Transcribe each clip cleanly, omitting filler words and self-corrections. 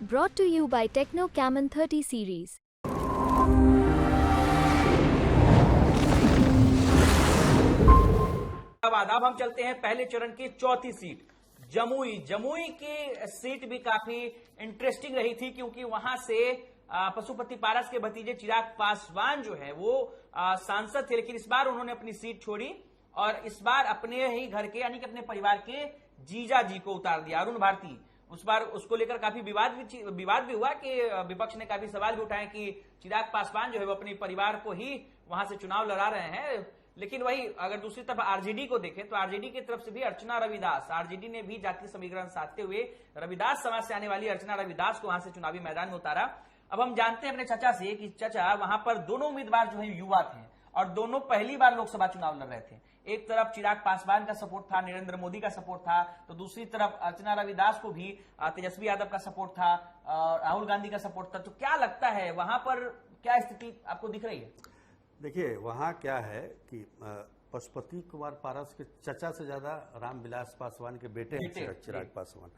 Brought to you by Techno Camon 30 series. अब हम चलते हैं पहले चरण की चौथी सीट जमुई की सीट भी काफी इंटरेस्टिंग रही थी, क्योंकि वहां से पशुपति पारस के भतीजे चिराग पासवान जो है वो सांसद थे, लेकिन इस बार उन्होंने अपनी सीट छोड़ी और इस बार अपने ही घर के यानी कि अपने परिवार के जीजा जी को उतार दिया, अरुण भारती। उस बार उसको लेकर काफी विवाद भी हुआ कि विपक्ष ने काफी सवाल भी उठाए कि चिराग पासवान जो है वो अपने परिवार को ही वहां से चुनाव लड़ा रहे हैं। लेकिन वही अगर दूसरी तरफ आरजेडी को देखें तो आरजेडी की तरफ से भी अर्चना रविदास, आरजेडी ने भी जातीय समीकरण साधते हुए रविदास समाज से आने वाली अर्चना रविदास को वहां से चुनावी मैदान में उतारा। अब हम जानते हैं अपने चाचा से कि चाचा वहां पर दोनों उम्मीदवार जो है युवा थे और दोनों पहली बार लोकसभा चुनाव लड़ रहे थे। एक तरफ चिराग पासवान का सपोर्ट था, नरेंद्र मोदी का सपोर्ट था, तो दूसरी तरफ अर्चना रविदास को भी तेजस्वी यादव का सपोर्ट था, राहुल गांधी का सपोर्ट था। तो क्या लगता है वहां पर क्या स्थिति आपको दिख रही है? देखिए वहाँ क्या है कि पशुपति कुमार पारस के चचा से ज्यादा रामविलास पासवान के बेटे हैं चिराग पासवान।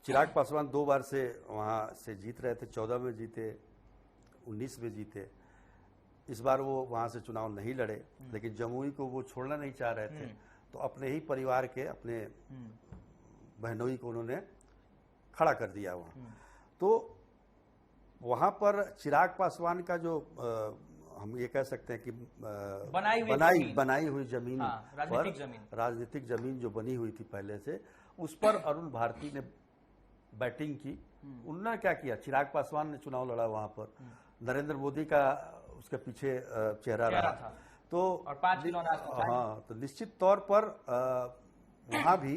चिराग पासवान 2 बार से वहाँ से जीत रहे थे, 14 में जीते, 19 में जीते। इस बार वो वहाँ से चुनाव नहीं लड़े, लेकिन जमुई को वो छोड़ना नहीं चाह रहे थे, तो अपने ही परिवार के अपने बहनोई को उन्होंने खड़ा कर दिया वहाँ। तो वहाँ पर चिराग पासवान का जो हम ये कह सकते हैं कि बनाई हुई जमीन, राजनीतिक जमीन जो बनी हुई थी पहले से, उस पर अरुण भारती ने बैटिंग की। उन्होंने क्या किया, चिराग पासवान ने चुनाव लड़ा वहां पर, नरेंद्र मोदी का उसके पीछे चेहरा रहा तो और 5 किलो हाँ, तो निश्चित तौर पर वहां भी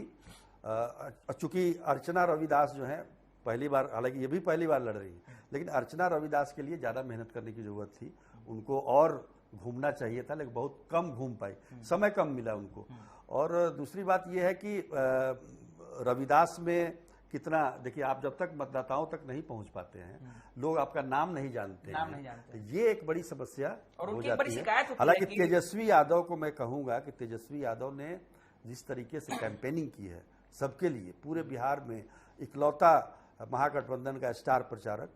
चूंकि अर्चना रविदास जो है पहली बार, हालांकि ये भी पहली बार लड़ रही है, लेकिन अर्चना रविदास के लिए ज्यादा मेहनत करने की जरूरत थी, उनको और घूमना चाहिए था, लेकिन बहुत कम घूम पाई, समय कम मिला उनको। और दूसरी बात यह है कि रविदास में कितना, देखिए आप जब तक मतदाताओं तक नहीं पहुंच पाते हैं, लोग आपका नाम नहीं जानते हैं, ये एक बड़ी समस्या हो जाती है। हालांकि तेजस्वी यादव को मैं कहूंगा कि तेजस्वी यादव ने जिस तरीके से कैंपेनिंग की है सबके लिए, पूरे बिहार में इकलौता महागठबंधन का स्टार प्रचारक,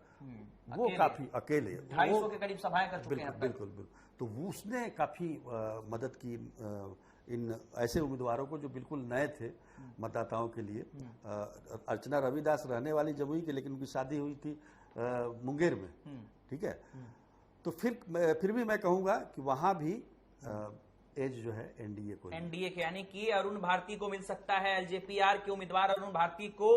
वो काफी अकेले 250 के करीब सभाएं कर चुके हैं। बिल्कुल। तो उसने काफी मदद की इन ऐसे उम्मीदवारों को जो बिल्कुल नए थे मतदाताओं के लिए। अर्चना रविदास रहने वाली जमुई की, लेकिन उनकी शादी हुई थी मुंगेर में, ठीक है। तो फिर भी मैं कहूंगा कि वहां भी एज जो है एनडीए के, यानी कि अरुण भारती को मिल सकता है। एलजेपीआर के उम्मीदवार अरुण भारती को